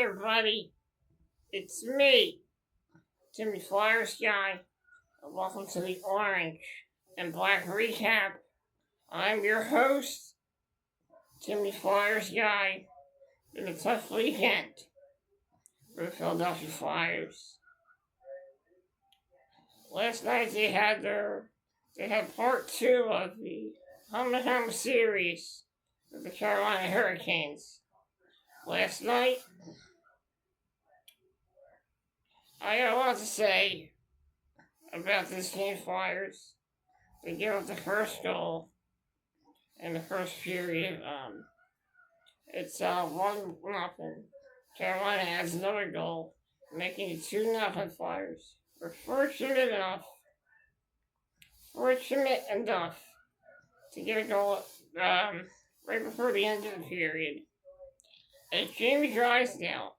everybody. It's me, Timmy Flyers Guy, and welcome to the Orange and Black Recap. I'm your host, Timmy Flyers Guy. Been a tough weekend for the Philadelphia Flyers. Last night they had part two of the home-to-home series with the Carolina Hurricanes. Last night, I got a lot to say about this game, Flyers. They give up the first goal in the first period. It's 1-0. Carolina adds another goal, making it 2-0 Flyers. We're fortunate enough to get a goal right before the end of the period. And Jamie Drysdale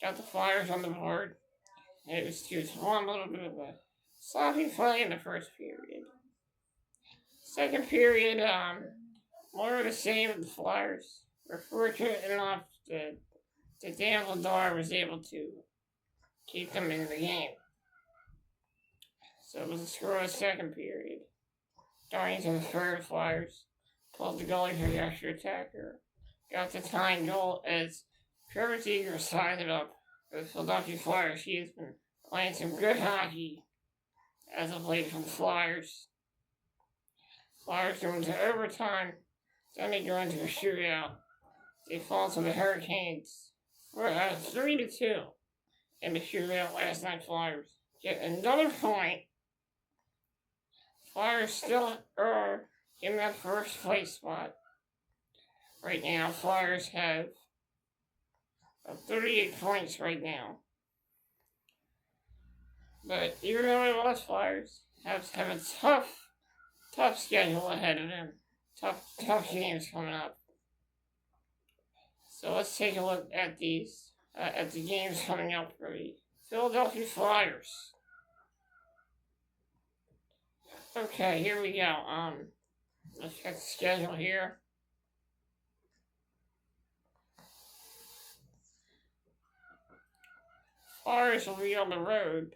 got the Flyers on the board. It was 2-1, a little bit of a sloppy play in the first period. Second period, more of the same with the Flyers. We're fortunate enough that Dan Vladar was able to keep them in the game. So it was a scoreless second period. Going into the third, Flyers pulled the goalie for the extra attacker. Got the tying goal as Trevor Zegras tied it up for the Philadelphia Flyers. He has been playing some good hockey as of late for the Flyers. Flyers go into overtime, then they go into a shootout. They fall to the Hurricanes for 3-2 in the shootout last night. Flyers get another point. Flyers still are in that first place spot. Right now, Flyers have 38 points right now. But even though they lost, Flyers have a tough schedule ahead of them. Tough games coming up. So let's take a look at these, at the games coming up for the Philadelphia Flyers. Okay, here we go. Let's check the schedule here. Flyers will be on the road.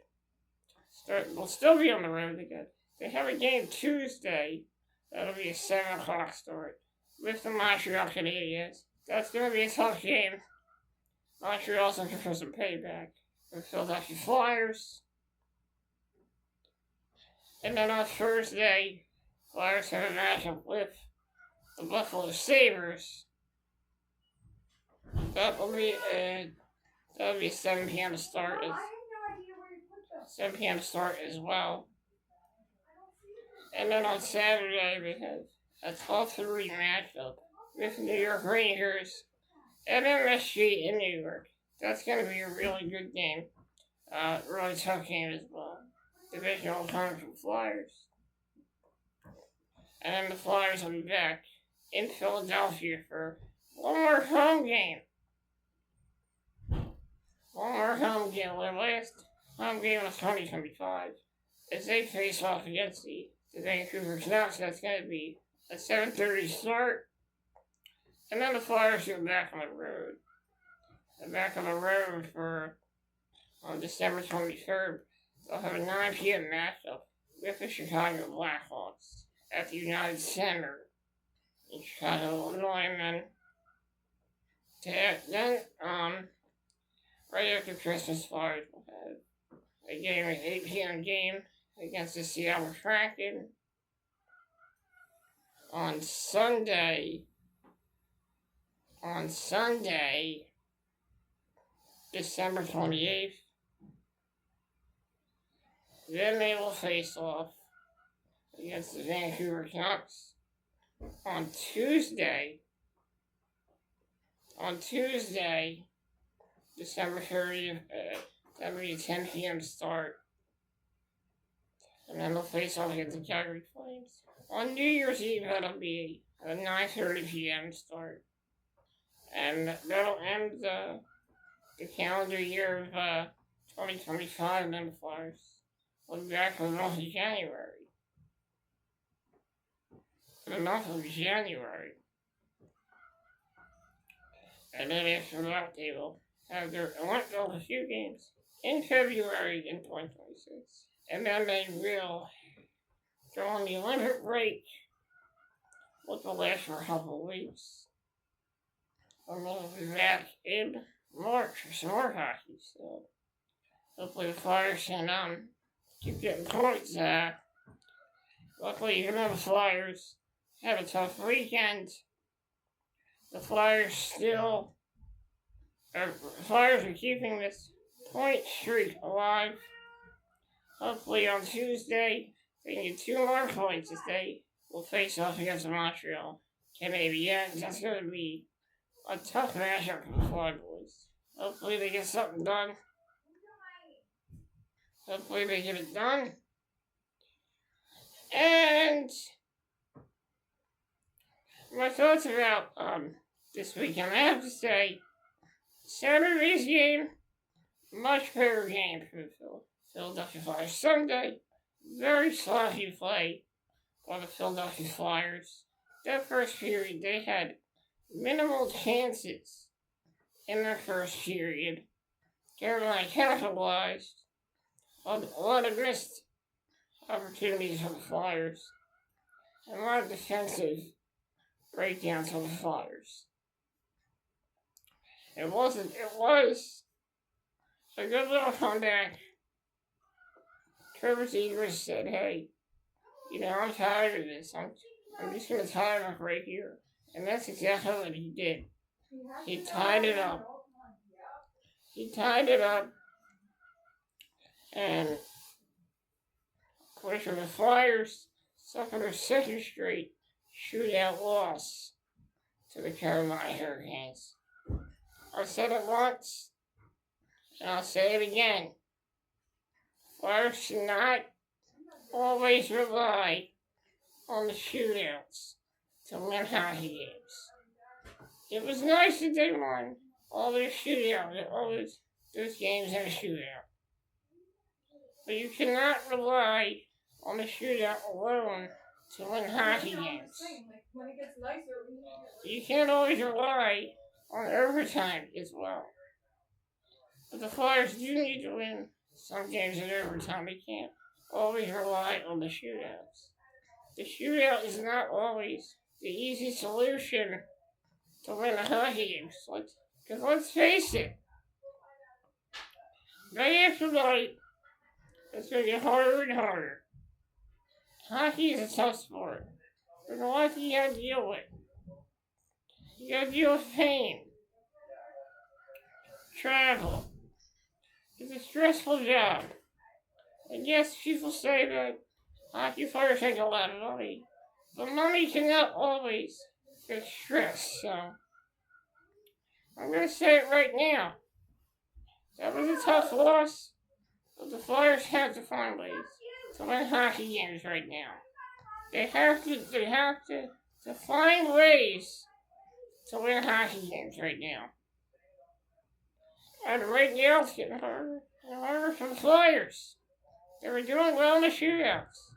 Will still be on the road again. They have a game Tuesday. That'll be a 7 o'clock start with the Montreal Canadiens. That's going to be a tough game. Montreal's looking for some payback for the Philadelphia Flyers. And then on Thursday, Flyers have a matchup with the Buffalo Sabres. That'll be a 7 p.m. start. 7 p.m. start as well. And then on Saturday, we have a 12-3 matchup with New York Rangers and MSG in New York. That's going to be a really good game. Really tough game as well. Divisional opponent for Flyers. And then the Flyers will be back in Philadelphia for one more home game. Their last home game of 2025. As they face off against the Vancouver Canucks, that's going to be a 7:30 start. And then the Flyers go back on the road. They're back on the road on December 23rd. They'll have a 9 p.m. matchup with the Chicago Blackhawks at the United Center in Chicago, Illinois. And then, right after Christmas, Flyers will have a game, an 8 p.m. game against the Seattle Kraken. On Sunday, December 28th, then they will face off against the Vancouver Canucks. On Tuesday, December 30th, that'll be a 10 p.m. start. And then they'll face off against the Calgary Flames. On New Year's Eve, that'll be a 9:30 p.m. start. And that'll end the calendar year of 2025, and then the Flyers will be back for the month of January. And then after that, they will went to a few games in February in 2026. And then they will go on the Olympic break, which will last for a couple of weeks. And then we'll be back in March for some more hockey. So hopefully the Flyers can keep getting points. Luckily, even though the Flyers have a tough weekend, the Flyers are keeping this point streak alive. Hopefully on Tuesday, they can get 2 more points if they will face off against Montreal Canadiens. That's going to be a tough matchup for the Fly Boys. Hopefully they get something done. Hopefully they get it done. And my thoughts about this weekend, I have to say, Saturday's game, much better game for the Philadelphia Flyers. Sunday, very sloppy play by the Philadelphia Flyers. That first period, they had minimal chances in their first period. Carolina capitalized on a lot of missed opportunities for the Flyers and a lot of defensive breakdowns for the Flyers. It was a good little comeback. Trevor Zegras said, hey, I'm tired of this. I'm just going to tie him up right here. And that's exactly what he did. He tied it up. And, of course, the Flyers suffered their second straight shootout loss to the Carolina Hurricanes. I said it once, and I'll say it again. Flyers should not always rely on the shootouts to win hockey games. It was nice that they won all those those games in a shootout. But you cannot rely on the shootout alone to win hockey games. You can't always rely on overtime as well. But the Flyers do need to win some games in overtime. They can't always rely on the shootouts. The shootout is not always the easy solution to win a hockey game. Because let's face it, night after night, it's going to get harder and harder. Hockey is a tough sport. There's a lot you got to deal with. You got to deal with pain, travel. It's a stressful job. And yes, people say that hockey players make a lot of money. But money cannot always get stress, so I'm going to say it right now. That was a tough loss, but the Flyers have to find ways to win hockey games right now. They have to find ways to win hockey games right now. And right now it's getting harder and harder for the Flyers. They were doing well in the shootouts.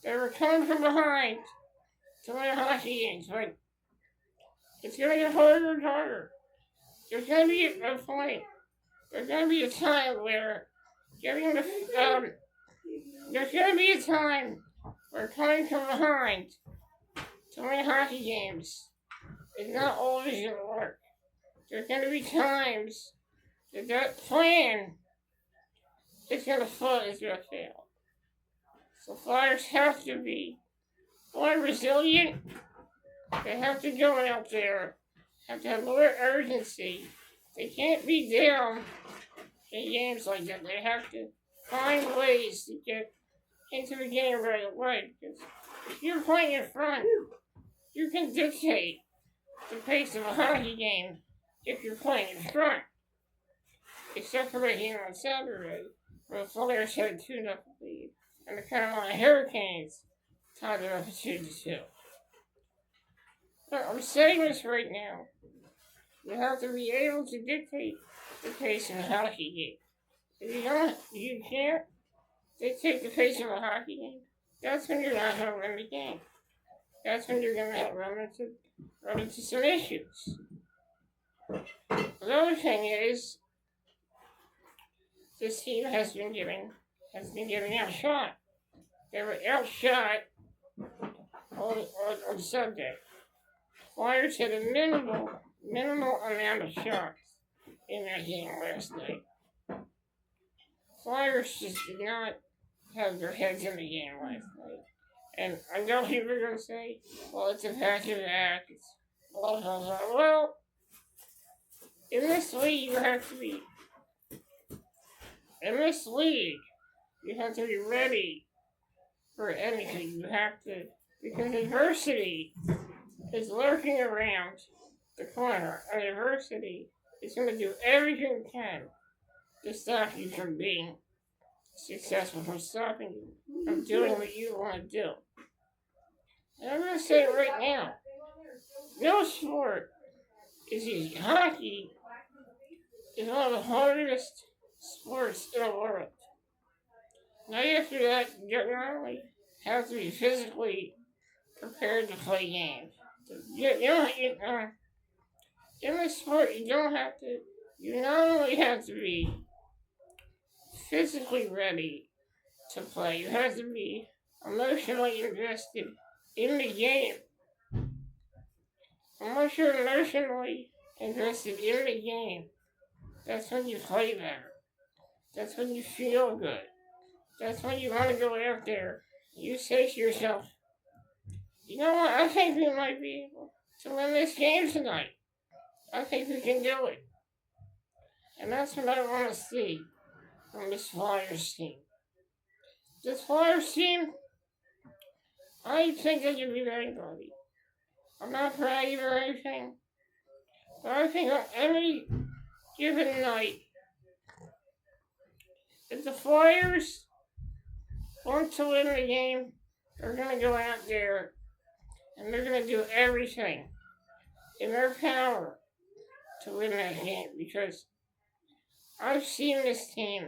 They were coming from behind to win hockey games, but it's going to get harder and harder. There's going to be a point. There's going to be a time where there's going to be a time where coming from behind to win hockey games is not always going to work. There's going to be times that plan is going to fail. So Flyers have to be more resilient. They have to go out there, have to have more urgency. They can't be down in games like that. They have to find ways to get into the game right away. Because if you're playing in front, you can dictate the pace of a hockey game if you're playing in front. Except for right here on Saturday, where the Flyers had a 2-0 lead, and the Carolina Hurricanes tied it up at 2-2. But I'm saying this right now. You have to be able to dictate the pace of a hockey game. If you can't dictate the pace of a hockey game, that's when you're not going to win the game. That's when you're going to run into some issues. The other thing is, this team has been getting outshot. They were outshot on Sunday. Flyers had a minimal amount of shots in that game last night. Flyers just did not have their heads in the game last night. And I know people are going to say, well, it's a passive act. It's blah, blah, blah. Well, in this league, you have to be ready for anything. You have to, because adversity is lurking around the corner, and adversity is going to do everything it can to stop you from being successful, from stopping you from doing what you want to do. And I'm going to say it right now. No sport is easy. Hockey is one of the hardest sports in the world. Now after that, you not only have to be physically prepared to play games. In this sport, you not only have to be physically ready to play, you have to be emotionally invested in the game. Unless you're emotionally invested in the game, that's when you play better. That's when you feel good. That's when you want to go out there. You say to yourself, you know what, I think we might be able to win this game tonight. I think we can do it. And that's what I want to see from this Flyers team. This Flyers team, I think they can beat anybody. I'm not bragging or anything, but I think on any given night, if the Flyers want to win the game, they're going to go out there and they're going to do everything in their power to win that game, because I've seen this team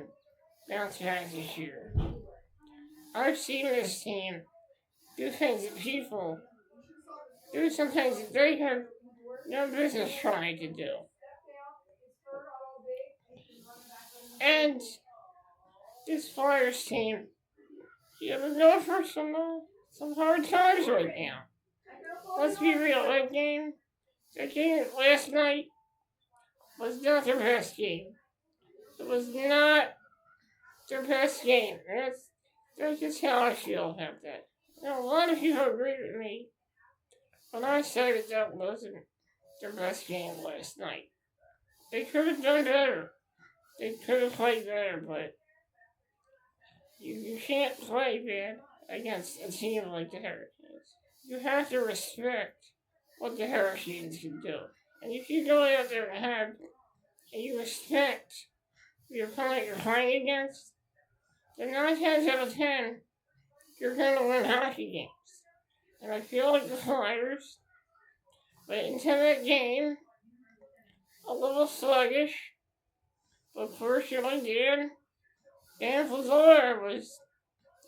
bounce back this year. I've seen this team do things that people do, some things that they have no business trying to do. And this Flyers team, they're going for some hard times right now. Let's be real, that game last night was not their best game. It was not their best game. That's just how I feel about that. A lot of people agree with me when I said that wasn't their best game last night. They could have done better. They could have played better, but you can't play bad against a team like the Hurricanes. You have to respect what the Hurricanes can do. And if you go out there and you respect the opponent you're playing against, then 9 times out of 10, you're going to win hockey games. And I feel like the Flyers went into that game a little sluggish, but fortunately Dan Fazor was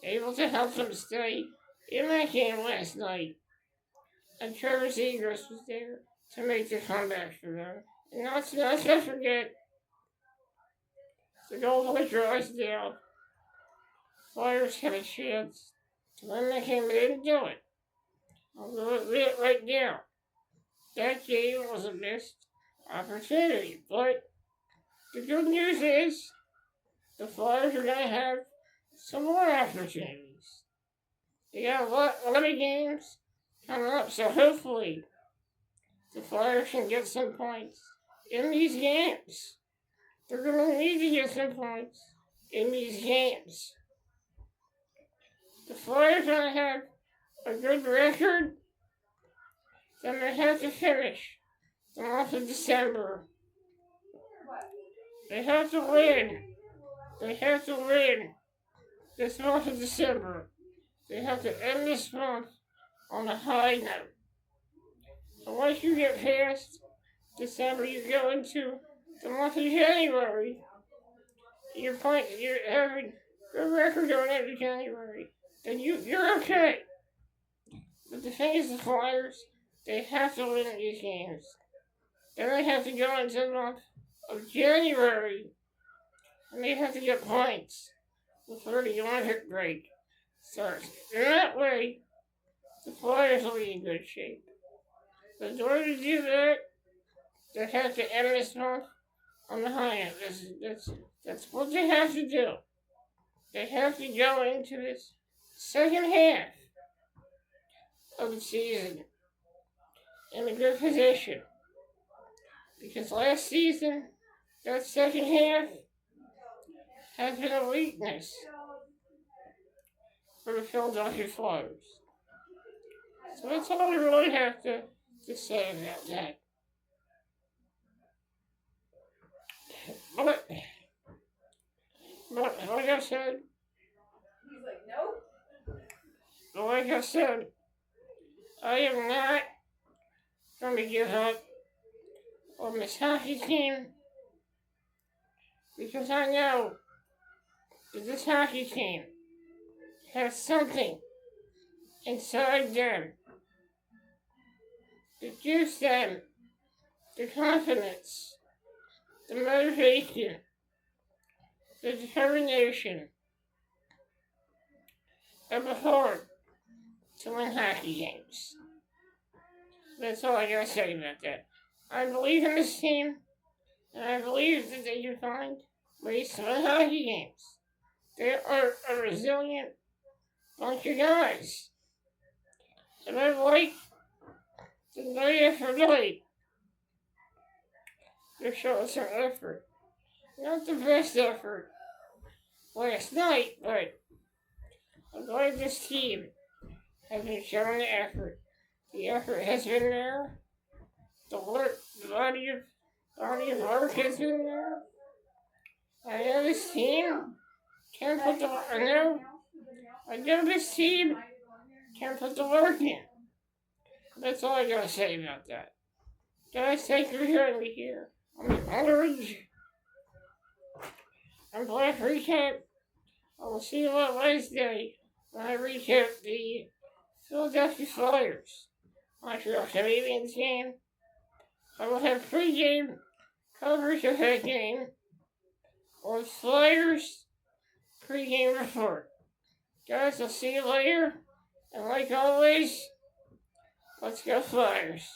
able to help them stay in that game last night. And Trevor Zegras was there to make the comeback for them. And not to forget, the goal by Drysdale. Flyers had a chance to win the game, but they didn't do it. I'll go with it right now. That game was a missed opportunity, but the good news is the Flyers are going to have some more opportunities. They got a lot of games coming up, so hopefully the Flyers can get some points in these games. They're going to need to get some points in these games. The Flyers are going to have a good record, then they have to finish the month of December. They have to win. They have to win this month of December. They have to end this month on a high note. And once you get past December, you go into the month of January. You're having a record going into January. Then you're okay. But the thing is, the Flyers, they have to win these games. Then they have to go into the month of January, and they have to get points before the Olympic break starts. In that way, the Flyers will be in good shape. But in order to do that, they have to end this month on the high end. That's what they have to do. They have to go into this second half of the season in a good position. Because last season, that second half has been a weakness for the Philadelphia Flyers. So that's all I really have to say about that. But like I said, He's like, nope. but like I said, I am not going to give up on this hockey team because I know that this hockey team has something inside them that gives them the confidence, the motivation, the determination, and the heart to win hockey games. That's all I gotta say about that. I believe in this team, and I believe that they can find ways to win hockey games. They are a resilient bunch of guys. And I like the night after night, they're showing some effort. Not the best effort last night, but I'm glad this team has been showing the effort. The effort has been there. The work, the body of work has been there. I know this team can put the I know this team can put the work in. That's all I gotta say about that. Guys, thank you for hearing me here. I'm the Orange. I'm Black Recap. I will see you on Wednesday when I recap the Philadelphia Flyers Montreal Canadiens game. I will have pre-game coverage of that game on Flyers pre-game report. Guys, I'll see you later. And like always, let's go Flyers.